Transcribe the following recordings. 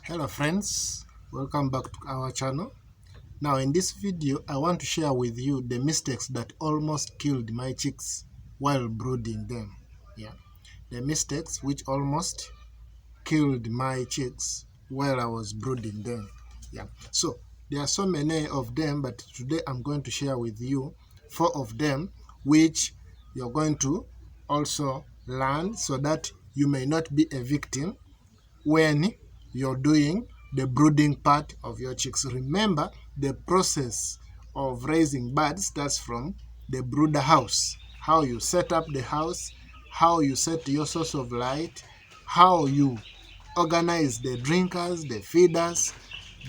Hello friends, welcome back to our channel. Now in this video I want to share with you the mistakes that almost killed my chicks while brooding them. The mistakes which almost killed my chicks while I was brooding them. So there are so many of them, but today I'm going to share with you 4 of them which you're going to also learn so that you may not be a victim when you're doing the brooding part of your chicks. Remember, the process of raising birds starts from the brooder house. How you set up the house, how you set your source of light, how you organize the drinkers, the feeders,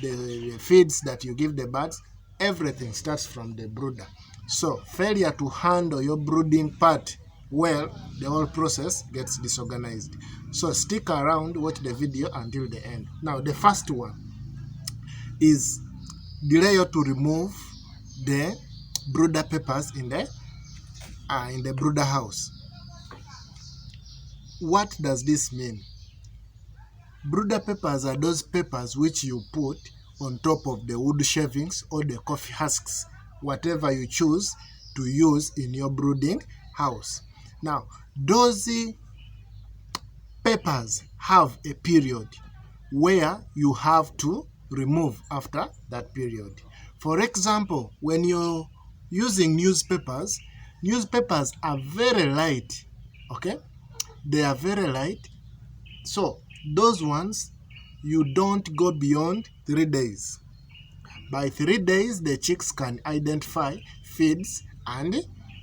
the feeds that you give the birds. Everything starts from the brooder. So failure to handle your brooding part well, the whole process gets disorganized. So stick around, watch the video until the end. Now the first one is delay to remove the brooder papers in the brooder house. What does this mean? Brooder papers are those papers which you put on top of the wood shavings or the coffee husks, whatever you choose to use in your brooding house. Now, those papers have a period where you have to remove after that period. For example, when you're using newspapers are very light, okay? They are very light. So those ones, you don't go beyond 3 days. By 3 days, the chicks can identify feeds and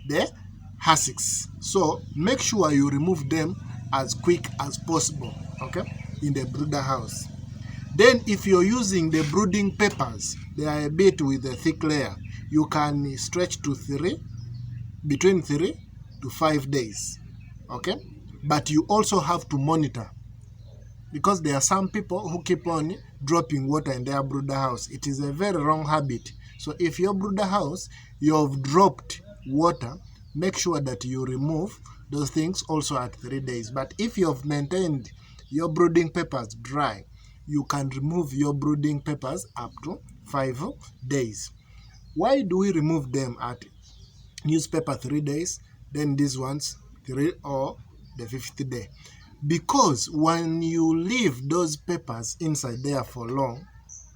the hussicks. So make sure you remove them as quick as possible, okay, in the brooder house. Then if you're using the brooding papers, they are a bit with a thick layer. You can stretch to between 3 to 5 days, okay? But you also have to monitor, because there are some people who keep on dropping water in their brooder house. It is a very wrong habit. So if your brooder house, you have dropped water, make sure that you remove those things also at 3 days. But if you have maintained your brooding papers dry, you can remove your brooding papers up to 5 days. Why do we remove them at newspaper 3 days, then these ones 3 or the 5th day? Because when you leave those papers inside there for long,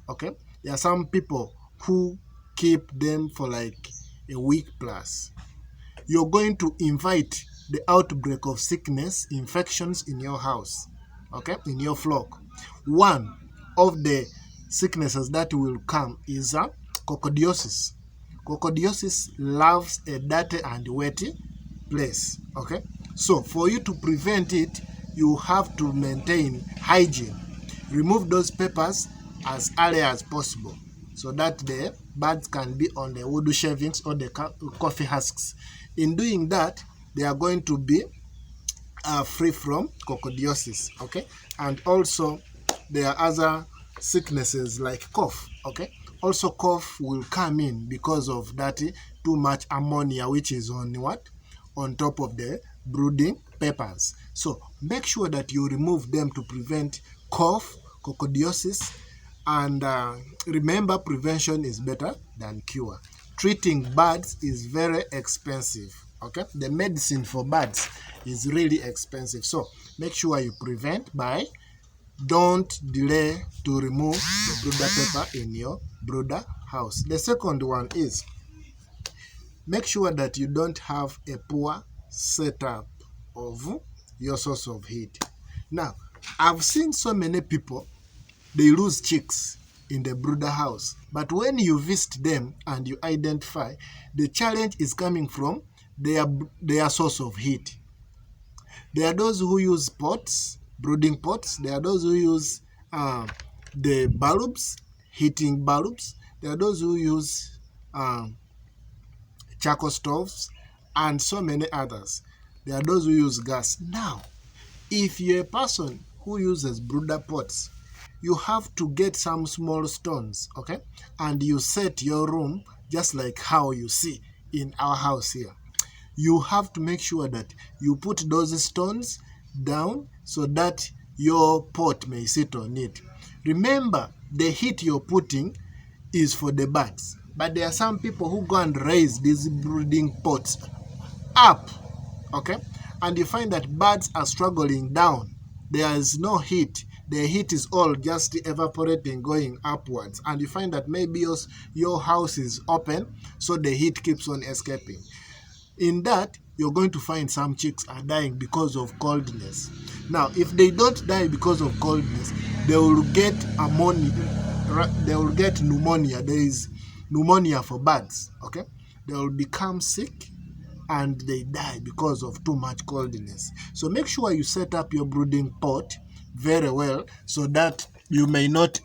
okay, there are some people who keep them for like a week plus. You're going to invite the outbreak of sickness, infections in your house, okay, in your flock. One of the sicknesses that will come is coccidiosis. Coccidiosis loves a dirty and wet place, okay? So for you to prevent it, you have to maintain hygiene. Remove those papers as early as possible so that the birds can be on the wood shavings or the coffee husks. In doing that, they are going to be free from coccidiosis, okay? And also there are other sicknesses like cough, okay? Also cough will come in because of that too much ammonia which is on what? On top of the brooding papers. So make sure that you remove them to prevent cough, coccidiosis, and remember, prevention is better than cure. Treating birds is very expensive, okay? The medicine for birds is really expensive. So make sure you prevent by don't delay to remove the brooder paper in your brooder house. The second one is make sure that you don't have a poor setup of your source of heat. Now, I've seen so many people, they lose chicks in the brooder house. But when you visit them and you identify, the challenge is coming from their source of heat. There are those who use pots, brooding pots. There are those who use the bulbs, heating bulbs. There are those who use charcoal stoves, and so many others. There are those who use gas. Now, if you're a person who uses brooder pots, you have to get some small stones, okay? And you set your room just like how you see in our house here. You have to make sure that you put those stones down so that your pot may sit on it. Remember, the heat you're putting is for the birds, but there are some people who go and raise these brooding pots up, okay, and you find that birds are struggling down. There is no heat. The heat is all just evaporating, going upwards, and you find that maybe your house is open, so the heat keeps on escaping. In that, you're going to find some chicks are dying because of coldness. Now, if they don't die because of coldness, they will get ammonia. They will get pneumonia. There is pneumonia for birds. Okay, they will become sick and they die because of too much coldness. So make sure you set up your brooding pot very well so that you may not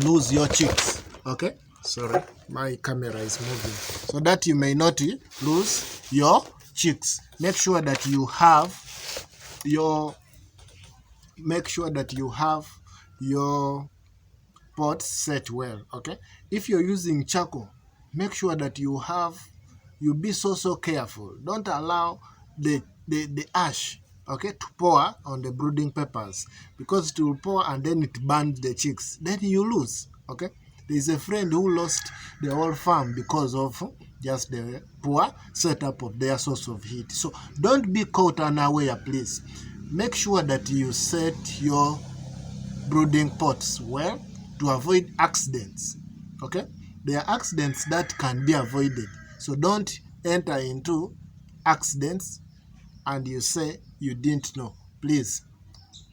lose your chicks. Okay, sorry, my camera is moving. So that you may not lose your chicks. Make sure that you have your pot set well. Okay, if you're using charcoal, make sure that you be so careful. Don't allow the ash, okay, to pour on the brooding peppers, because it will pour and then it burns the chicks. Then you lose. Okay, there is a friend who lost the whole farm because of just the poor setup of their source of heat. So don't be caught unaware, please. Make sure that you set your brooding pots well to avoid accidents. Okay, there are accidents that can be avoided, so don't enter into accidents and you say you didn't know. Please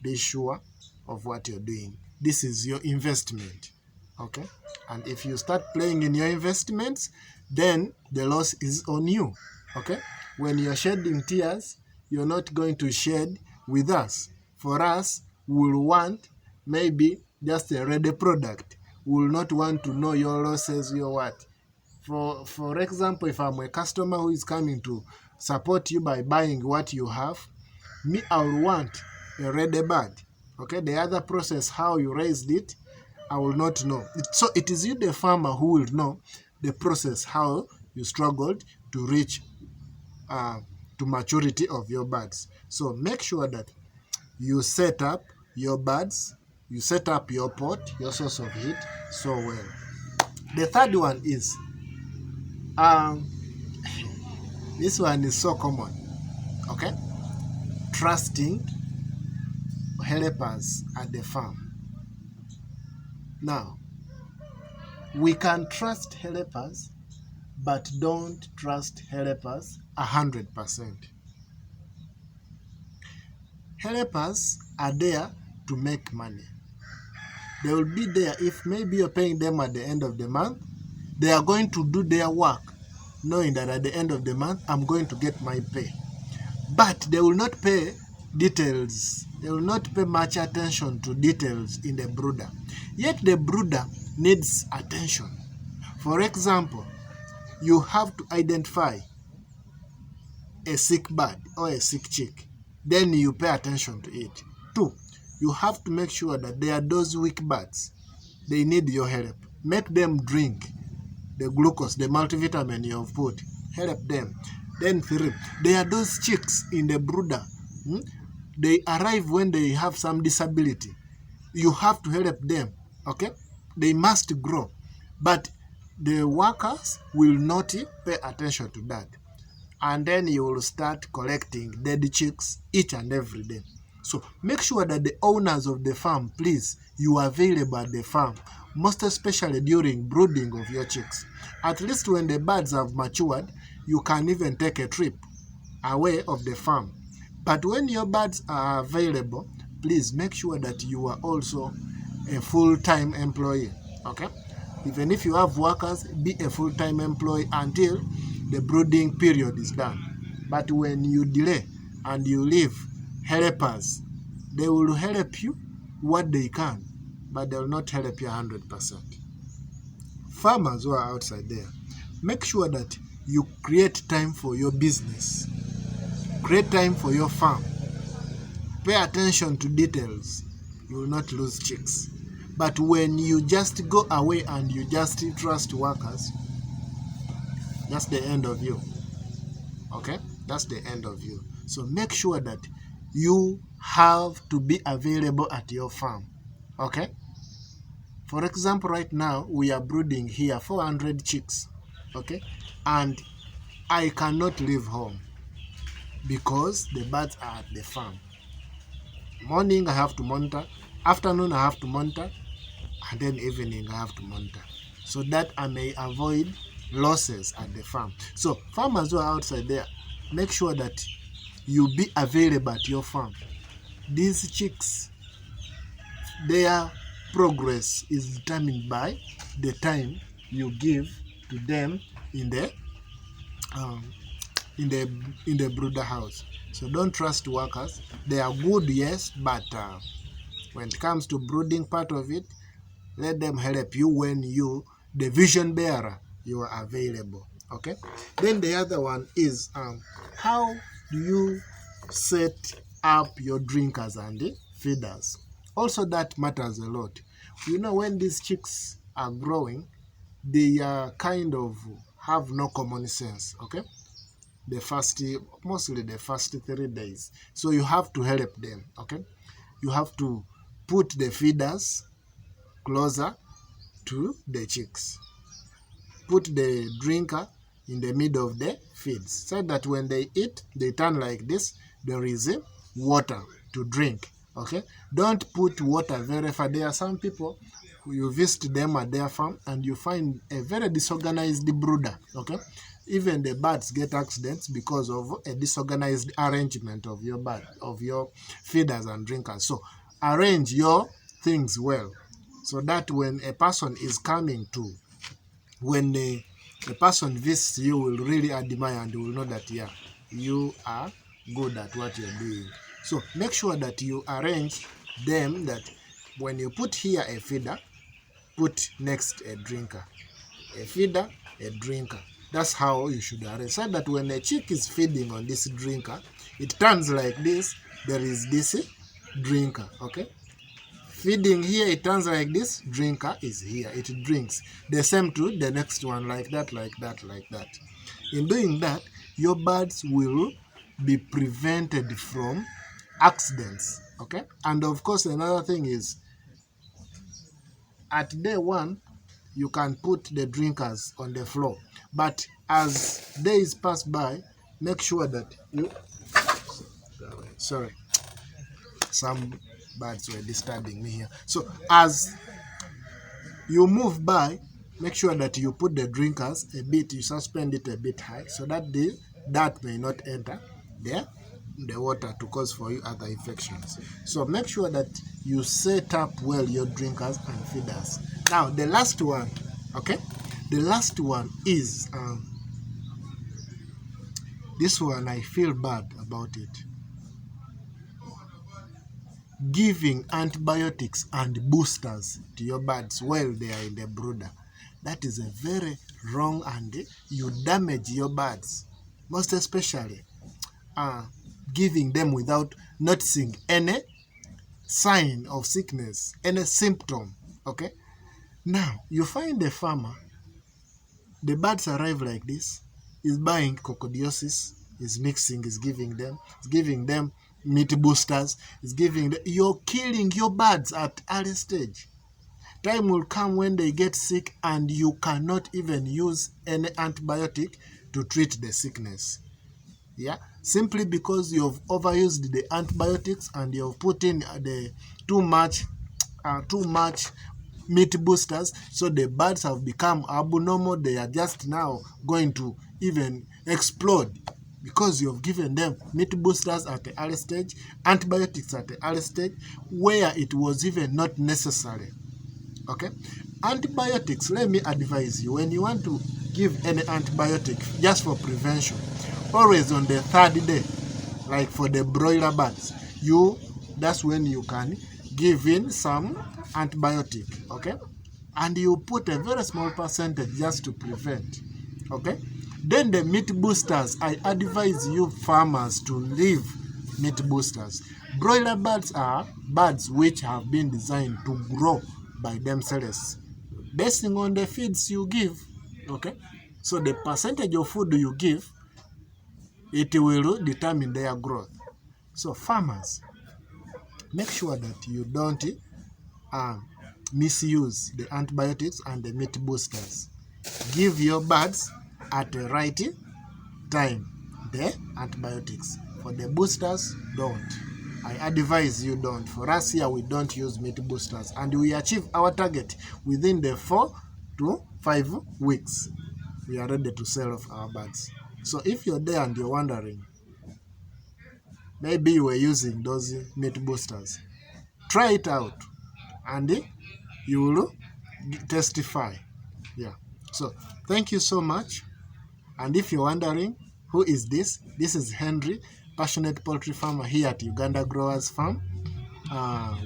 be sure of what you're doing. This is your investment. Okay, and if you start playing in your investments, then the loss is on you. Okay, when you're shedding tears, you're not going to shed with us. For us, we'll want maybe just a ready product. We will not want to know your losses, your what. For example, if I'm a customer who is coming to support you by buying what you have, me, I will want a ready bird. Okay, the other process, how you raised it, I will not know. So it is you, the farmer, who will know the process, how you struggled to reach to maturity of your birds. So make sure that you set up your birds, you set up your pot, your source of heat, so well. The third one is, this one is so common, okay? Trusting helpers at the farm. Now, we can trust helpers, but don't trust helpers 100%. Helpers are there to make money. They will be there if maybe you're paying them at the end of the month. They are going to do their work, knowing that at the end of the month, I'm going to get my pay. But they will not pay details. They will not pay much attention to details in the brooder. Yet the brooder needs attention. For example, you have to identify a sick bird or a sick chick. Then you pay attention to it. 2, you have to make sure that they are those weak birds. They need your help. Make them drink the glucose, the multivitamin you have put. Help them. Then 3, they are those chicks in the brooder. They arrive when they have some disability. You have to help them. Okay? They must grow. But the workers will not pay attention to that. And then you will start collecting dead chicks each and every day. So make sure that the owners of the farm, please, you are available at the farm, most especially during brooding of your chicks. At least when the birds have matured, you can even take a trip away of the farm. But when your birds are available, please make sure that you are also a full-time employee. Okay? Even if you have workers, be a full-time employee until the brooding period is done. But when you delay and you leave helpers, they will help you what they can, but they will not help you 100%. Farmers who are outside there, make sure that you create time for your business. Create time for your farm. Pay attention to details. You will not lose chicks. But when you just go away and you just trust workers, that's the end of you. Okay? That's the end of you. So make sure that you have to be available at your farm. Okay? For example, right now we are brooding here 400 chicks. Okay? And I cannot leave home because the birds are at the farm. Morning I have to monitor, afternoon I have to monitor, and then evening I have to monitor, so that I may avoid losses at the farm. So farmers who are outside there, make sure that you be available at your farm. These chicks, their progress is determined by the time you give to them in the um, in the brooder house. So don't trust workers. They are good, yes, but when it comes to brooding part of it, let them help you when you, the vision bearer, you are available. Okay. Then the other one is how do you set up your drinkers and the feeders? Also, that matters a lot. You know, when these chicks are growing, they kind of have no common sense. Okay, mostly the first 3 days. So you have to help them. Okay, you have to put the feeders closer to the chicks. Put the drinker in the middle of the feeds so that when they eat, they turn like this. There is water to drink. Okay, don't put water very far. There are some people, you visit them at their farm and you find a very disorganized brooder. Okay, even the birds get accidents because of a disorganized arrangement of your feeders and drinkers. So arrange your things well, so that when a person is coming to, when the person visits, you will really admire and will know that, yeah, you are good at what you're doing. So make sure that you arrange them, that when you put here a feeder, put next a drinker. A feeder, a drinker. That's how you should arrange, so that when a chick is feeding on this drinker, it turns like this. There is this drinker. Okay, feeding here, it turns like this. Drinker is here, it drinks. The same to the next one, like that, like that, like that. In doing that, your birds will be prevented from accidents. Okay, and of course another thing is, at day 1 you can put the drinkers on the floor, but as days pass by, make sure that you, sorry, some birds were disturbing me here. So as you move by, make sure that you put the drinkers a bit, you suspend it a bit high, so that the dirt may not enter the water to cause for you other infections. So make sure that you set up well your drinkers and feeders. Now the last one, okay, the last one is this one. I feel bad about it. Giving antibiotics and boosters to your birds while they are in the brooder. That is a very wrong, and you damage your birds, most especially giving them without noticing any sign of sickness, any symptom. Okay, now you find a farmer, the birds arrive like this, is buying coccidiosis, is mixing, is giving them meat boosters, is giving them, you're killing your birds at early stage. Time will come when they get sick and you cannot even use any antibiotic to treat the sickness. Yeah, simply because you've overused the antibiotics and you've put in the too much meat boosters, so the birds have become abnormal. They are just now going to even explode because you've given them meat boosters at the early stage, antibiotics at the early stage, where it was even not necessary. Okay, antibiotics, let me advise you, when you want to give any antibiotic just for prevention, always on the 3rd day, like for the broiler birds, that's when you can give in some antibiotic. Okay, and you put a very small percentage just to prevent. Okay, then the meat boosters, I advise you farmers to leave meat boosters. Broiler birds are birds which have been designed to grow by themselves, basing on the feeds you give. Okay, so the percentage of food you give, it will determine their growth. So farmers, make sure that you don't misuse the antibiotics and the meat boosters. Give your birds at the right time the antibiotics. For the boosters, don't. I advise you don't. For us here, we don't use meat boosters, and we achieve our target within the 4 to 5 weeks. We are ready to sell off our birds. So if you're there and you're wondering, maybe you were using those meat boosters, try it out and you will testify. Yeah. So thank you so much. And if you're wondering, who is this? This is Henry, passionate poultry farmer here at Uganda Growers Farm.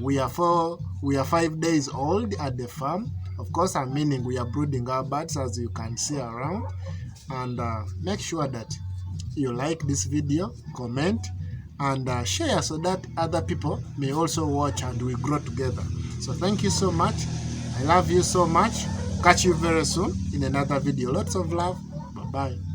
We are 5 days old at the farm. Of course, I'm meaning we are brooding our birds, as you can see around. And make sure that you like this video, comment, and share so that other people may also watch and we grow together. So thank you so much. I love you so much. Catch you very soon in another video. Lots of love. Bye-bye.